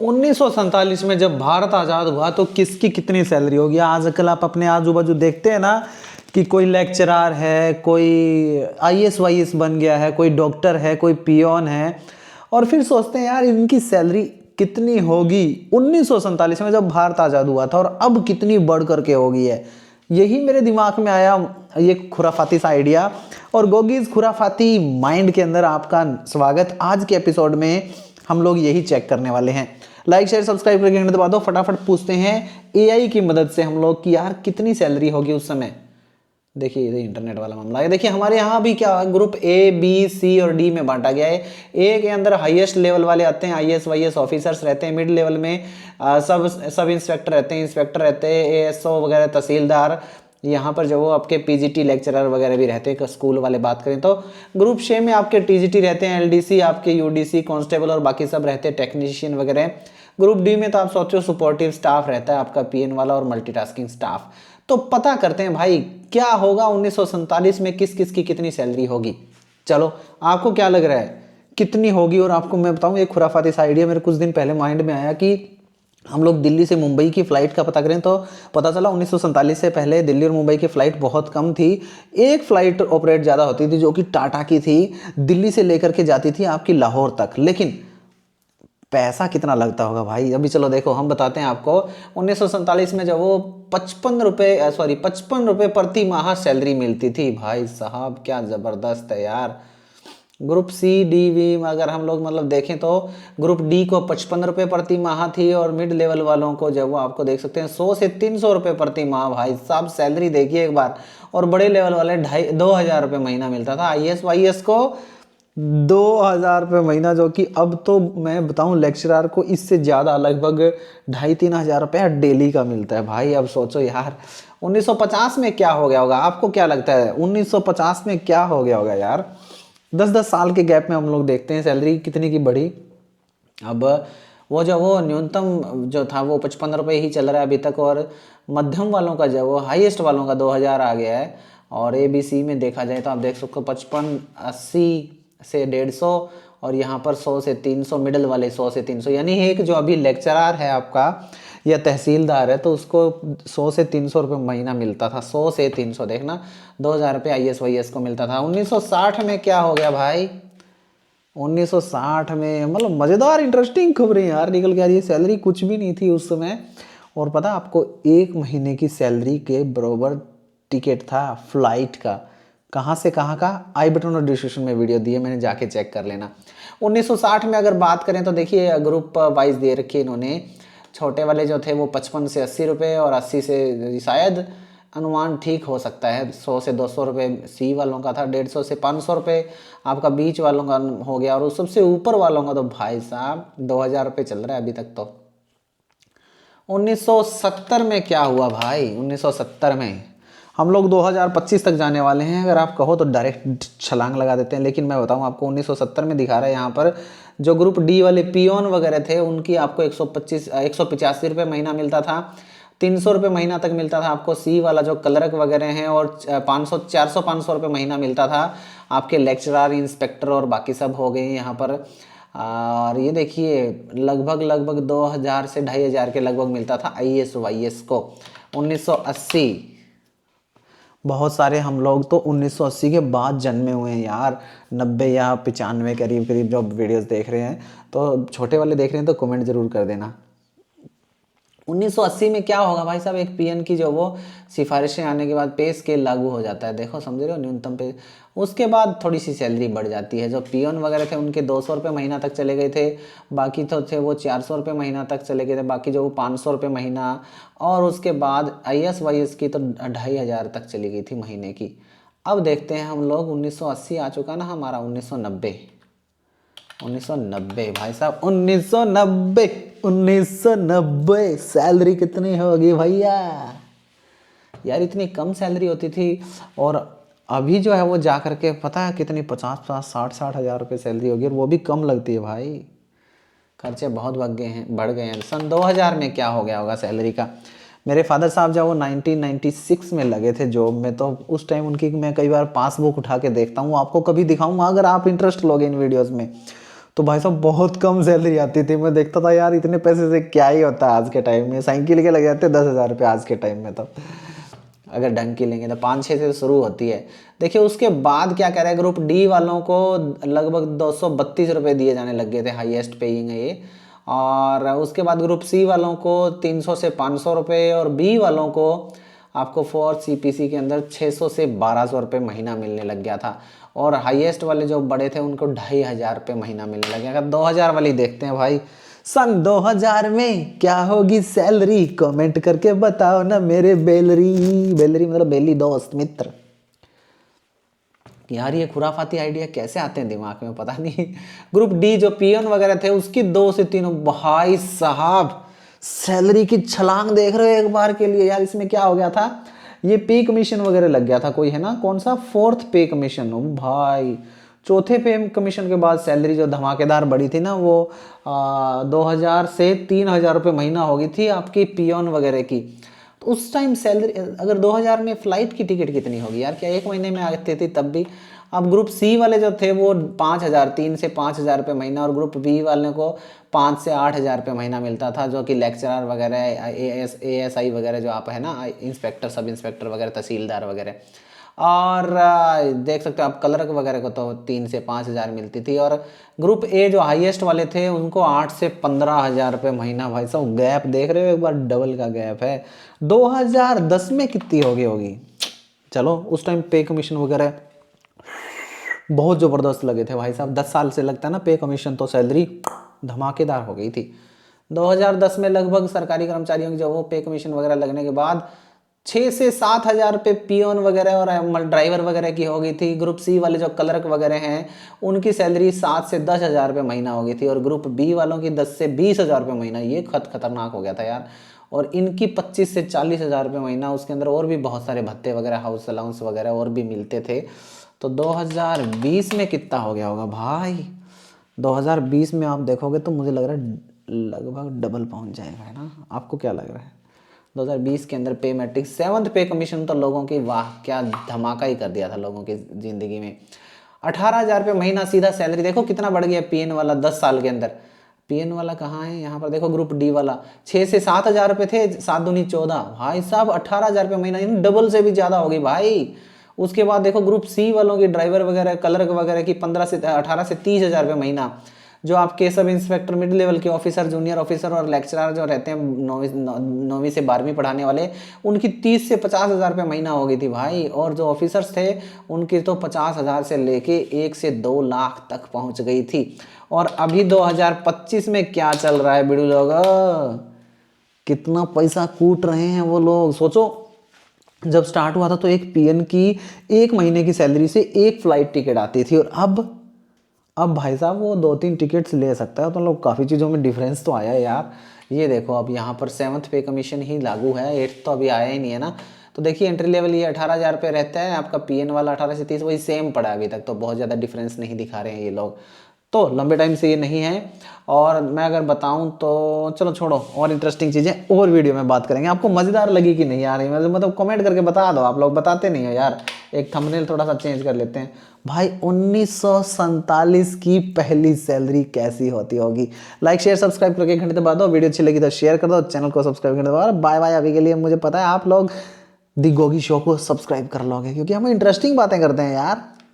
1947 में जब भारत आज़ाद हुआ तो किसकी कितनी सैलरी होगी। आजकल आप अपने आजू बाजू देखते हैं ना कि कोई लेक्चरर है, कोई आईएएस वाईएएस बन गया है, कोई डॉक्टर है, कोई पियोन है, और फिर सोचते हैं यार इनकी सैलरी कितनी होगी 1947 में जब भारत आज़ाद हुआ था और अब कितनी बढ़ करके होगी है। यही मेरे दिमाग में आया ये खुराफाती सा आइडिया, और गोगीज खुराफाती माइंड के अंदर आपका स्वागत। आज के एपिसोड में हम लोग यही चेक करने वाले हैं। लाइक शेयर सब्सक्राइब करके घंटी दबा दो। फटाफट पूछते हैं एआई की मदद से हम लोग कि यार कितनी सैलरी होगी उस समय। देखिए ये इंटरनेट वाला मामला है। देखिए हमारे यहाँ भी क्या है, ग्रुप ए बी सी और डी में बांटा गया है। ए के अंदर हाईएस्ट लेवल वाले आते हैं, आईएएस वाईएएस ऑफिसर्स रहते हैं। मिड लेवल में सब इंस्पेक्टर रहते हैं, इंस्पेक्टर रहते हैं, एएसओ वगैरह, तहसीलदार। यहाँ पर जो वो आपके पीजीटी लेक्चरर वगैरह भी रहते हैं, स्कूल वाले बात करें तो। ग्रुप 6 में आपके टीजीटी रहते हैं, एलडीसी, आपके यूडीसी, कांस्टेबल और बाकी सब रहते हैं, टेक्नीशियन वगैरह। ग्रुप डी में तो आप सोचो सपोर्टिव स्टाफ रहता है आपका, पीएन वाला और मल्टीटास्किंग स्टाफ। तो पता करते हैं भाई क्या होगा 1947 में, किस किस की कितनी सैलरी होगी। चलो आपको क्या लग रहा है कितनी होगी। और आपको मैं बताऊं एक खुराफाती सा आइडिया मेरे कुछ दिन पहले माइंड में आया कि हम लोग दिल्ली से मुंबई की फ़्लाइट का पता करें तो पता चला 1947 से पहले दिल्ली और मुंबई की फ़्लाइट बहुत कम थी। एक फ़्लाइट ऑपरेट ज़्यादा होती थी जो कि टाटा की थी, दिल्ली से लेकर के जाती थी आपकी लाहौर तक। लेकिन पैसा कितना लगता होगा भाई। अभी चलो देखो हम बताते हैं आपको। 1947 में जब वो 55 रुपये प्रति माह सैलरी मिलती थी। भाई साहब क्या ज़बरदस्त है यार। ग्रुप सी डी वी में अगर हम लोग मतलब देखें तो ग्रुप डी को 55 रुपये प्रति माह थी, और मिड लेवल वालों को जब वो आपको देख सकते हैं 100 से 300 रुपये प्रति माह। भाई साहब सैलरी देखिए एक बार। और बड़े लेवल वाले 2,500 रुपये महीना मिलता था। आईएएस वाईएएस को 2,000 रुपये महीना, जो कि अब तो मैं बताऊं लेक्चरर को इससे ज़्यादा लगभग 2,500-3 हज़ार रुपये डेली का मिलता है। भाई अब सोचो यार 1950 में क्या हो गया होगा। आपको क्या लगता है 1950 में क्या हो गया होगा यार। 10-10 साल के गैप में हम लोग देखते हैं सैलरी कितनी की बढ़ी। अब वो न्यूनतम जो था वो 55 रुपये ही चल रहा है अभी तक, और मध्यम वालों का जो वो हाईएस्ट वालों का 2,000 आ गया है। और ए बी सी में देखा जाए तो आप देख सकते हो 55, 80 से 150, और यहाँ पर 100 से 300, मिडल वाले 100 से 300। यानी एक जो अभी लेक्चरर है आपका या तहसीलदार है तो उसको 100 से 300 रुपये महीना मिलता था। 100 से 300 देखना, 2,000 रुपये आईएएस वाईएएस को मिलता था। 1960 में क्या हो गया भाई। 1960 में मतलब मज़ेदार इंटरेस्टिंग खबरें यार निकल के आ रही है। सैलरी कुछ भी नहीं थी उस समय, और पता आपको एक महीने की सैलरी के बराबर टिकट था फ्लाइट का। कहाँ से कहाँ का, आई बटन और डिस्क्रिप्शन में वीडियो दी है, मैंने जाके चेक कर लेना। 1960 में अगर बात करें तो देखिए ग्रुप वाइज दे रखे इन्होंने। छोटे वाले जो थे वो 55 से 80 रुपये, और 80 से शायद अनुमान ठीक हो सकता है 100 से 200 रुपये सी वालों का था, 150 से 500 रुपये आपका बीच वालों का हो गया, और सबसे ऊपर वालों का तो भाई साहब 2,000 रुपये चल रहा है अभी तक। तो 1970 में क्या हुआ भाई। 1970 में हम लोग 2025 तक जाने वाले हैं। अगर आप कहो तो डायरेक्ट छलांग लगा देते हैं, लेकिन मैं बताऊं आपको 1970 में दिखा रहा है यहाँ पर। जो ग्रुप डी वाले पियोन वगैरह थे उनकी आपको 185 रुपये महीना मिलता था। 300 रुपये महीना तक मिलता था आपको सी वाला जो क्लर्क वगैरह हैं, और 400-500 रुपये महीना मिलता था आपके लेक्चरर, इंस्पेक्टर और बाकी सब हो गए यहाँ पर। और ये देखिए लगभग 2,000 से 2,500 के लगभग मिलता था आईएएस वाईएएस को। 1980 बहुत सारे हम लोग तो 1980 के बाद जन्मे हुए हैं यार। 90 या 95 करीब करीब जो वीडियोस देख रहे हैं, तो छोटे वाले देख रहे हैं तो कमेंट जरूर कर देना। 1980 में क्या होगा भाई साहब। एक पीएन की जो वो सिफारिशें आने के बाद पे स्केल लागू हो जाता है। देखो समझ रहे हो, न्यूनतम पे। उसके बाद थोड़ी सी सैलरी बढ़ जाती है। जो पीएन वगैरह थे उनके 200 रुपये महीना तक चले गए थे, बाकी तो थे वो 400 रुपये महीना तक चले गए थे, बाकी जो वो 500 रुपये महीना। और उसके बाद आईएएस वाईएएस की तो 2,500 तक चली गई थी महीने की। अब देखते हैं हम लोग 1980 आ चुका ना हमारा। 1990 भाई साहब। 1990 सैलरी कितनी होगी भैया। यार इतनी कम सैलरी होती थी, और अभी जो है वो जा करके पता है कितनी 50-50, 60-60 हज़ार रुपये सैलरी होगी, और वो भी कम लगती है भाई। खर्चे बहुत बढ़ गए हैं। सन 2000 में क्या हो गया होगा सैलरी का। मेरे फादर साहब जब वो 1996 में लगे थे जॉब में, तो उस टाइम उनकी मैं कई बार पासबुक उठा के देखता हूँ, आपको कभी दिखाऊंगा अगर आप इंटरेस्ट लोगे इन वीडियोस में। तो भाई साहब बहुत कम सैलरी आती थी। मैं देखता था यार इतने पैसे से क्या ही होता है आज के टाइम में, साइकिल के लग जाते 10,000 रुपये आज के टाइम में। तो अगर ढंग की लेंगे तो 5-6 से शुरू होती है। देखिए उसके बाद क्या कह रहे हैं, ग्रुप डी वालों को लगभग 232 रुपये दिए जाने लग गए थे, हाईएस्ट पेइंग है ये। और उसके बाद ग्रुप सी वालों को 300 से 500 रुपये, और बी वालों को आपको फोर्थ सीपीसी के अंदर 600 से 1200 रुपये महीना मिलने लग गया था। और हाईएस्ट वाले जो बड़े थे उनको 2500 रुपये महीना मिलने लग गया। अगर 2000 वाली देखते हैं भाई, सन 2000 में क्या होगी सैलरी, कमेंट करके बताओ ना मेरे बेलरी। बेलरी मतलब बेली दोस्त मित्र। यार ये खुराफाती आइडिया कैसे आते हैं दिमाग में पता नहीं। ग्रुप डी जो पियन वगैरह थे उसकी 2 से 3, भाई साहब सैलरी की छलांग देख रहे हो एक बार के लिए। यार इसमें क्या हो गया था, ये पे कमीशन वगैरह लग गया था कोई, है ना, कौन सा, फोर्थ पे कमीशन। भाई चौथे पे कमीशन के बाद सैलरी जो धमाकेदार बढ़ी थी ना, वो 2000 से 3000 रुपये महीना हो गई थी आपकी पियोन वगैरह की। तो उस टाइम सैलरी अगर 2000 में फ़्लाइट की टिकट कितनी होगी यार, क्या 1 महीने में आते थे तब भी। अब ग्रुप सी वाले जो थे वो 5000, 3 से 5000 रुपये महीना, और ग्रुप बी वाले को 5 से 8000 रुपये महीना मिलता था, जो कि लेक्चरर वगैरह, ASI वगैरह जो आप है ना, इंस्पेक्टर, सब इंस्पेक्टर वगैरह, तहसीलदार वगैरह। और देख सकते हो आप क्लर्क वगैरह को तो 3 से 5000 मिलती थी। और ग्रुप ए जो हाईएस्ट वाले थे उनको 8 से 15,000 रुपये महीना। भाई साहब गैप देख रहे हो एक बार, डबल का गैप है। 2010 में कितनी होगी। चलो उस टाइम पे कमीशन वगैरह बहुत ज़बरदस्त लगे थे भाई साहब। 10 साल से लगता है ना पे कमीशन, तो सैलरी धमाकेदार हो गई थी। 2010 में लगभग सरकारी कर्मचारियों की जो वो पे कमीशन वगैरह लगने के बाद 6 से 7,000 रुपये पियोन वगैरह और ड्राइवर वगैरह की हो गई थी। ग्रुप सी वाले जो क्लर्क वगैरह हैं उनकी सैलरी 7 से 10,000 रुपये महीना हो गई थी। और ग्रुप बी वालों की 10 से 20,000 रुपये महीना। ये खतरनाक हो गया था यार। और इनकी 25 से 40,000 रुपये महीना। उसके अंदर और भी बहुत सारे भत्ते वगैरह, हाउस अलाउंस वगैरह और भी मिलते थे। तो 2020 में कितना हो गया होगा भाई। 2020 में आप देखोगे तो मुझे लग रहा है लगभग डबल पहुंच जाएगा, है ना, आपको क्या लग रहा है। 2020 के अंदर पे मैट्रिक्स 7th पे कमीशन तो लोगों की, वाह क्या धमाका ही कर दिया था लोगों की ज़िंदगी में। 18,000 रुपये महीना सीधा सैलरी। देखो कितना बढ़ गया पीएन वाला 10 साल के अंदर। पीएन वाला कहाँ है, यहाँ पर देखो ग्रुप डी वाला 6 से 7,000 रुपये थे, 7 दूनी 14, भाई साहब 18,000 रुपये महीना, डबल से भी ज़्यादा होगी भाई। उसके बाद देखो ग्रुप सी वालों की ड्राइवर वगैरह, क्लर्क वगैरह की 18 से 30,000 रुपये महीना। जो आपके सब इंस्पेक्टर, मिड लेवल के ऑफिसर, जूनियर ऑफिसर और लेक्चरर जो रहते हैं 9वीं से 12वीं पढ़ाने वाले, उनकी 30 से 50,000 रुपये महीना हो गई थी भाई। और जो ऑफिसर्स थे उनकी तो 50,000 से लेके 1 से 2 लाख तक पहुंच गई थी। और अभी 2025 में क्या चल रहा है बिड़ू लोग, कितना पैसा कूट रहे हैं वो लोग। सोचो जब स्टार्ट हुआ था तो एक पीएन की 1 महीने की सैलरी से 1 फ्लाइट टिकट आती थी, और अब भाई साहब वो 2-3 टिकट्स ले सकता है। तो लोग काफ़ी चीज़ों में डिफरेंस तो आया है यार। ये देखो अब यहाँ पर 7th पे कमीशन ही लागू है, 8th तो अभी आया ही नहीं है ना। तो देखिए एंट्री लेवल ये 18,000 रुपये रहता है, आपका पीएन वाला 18 से 30 वही सेम पड़ा अभी तक, तो बहुत ज़्यादा डिफरेंस नहीं दिखा रहे हैं ये लोग। तो लंबे टाइम से ये नहीं है। और मैं अगर बताऊं तो चलो छोड़ो, और इंटरेस्टिंग चीज़ें और वीडियो में बात करेंगे। आपको मज़ेदार लगी कि नहीं आ रही, मतलब कमेंट करके बता दो। आप लोग बताते नहीं हो यार। एक थंबनेल थोड़ा सा चेंज कर लेते हैं भाई। 1947 की पहली सैलरी कैसी होती होगी। लाइक शेयर सब्सक्राइब करके घंटे दबा दो। वीडियो अच्छी लगी तो शेयर कर दो, चैनल को सब्सक्राइब कर दो। Bye bye. अभी के लिए मुझे पता है आप लोग दी गोगी शो को सब्सक्राइब कर लोगे, क्योंकि हम इंटरेस्टिंग बातें करते हैं यार।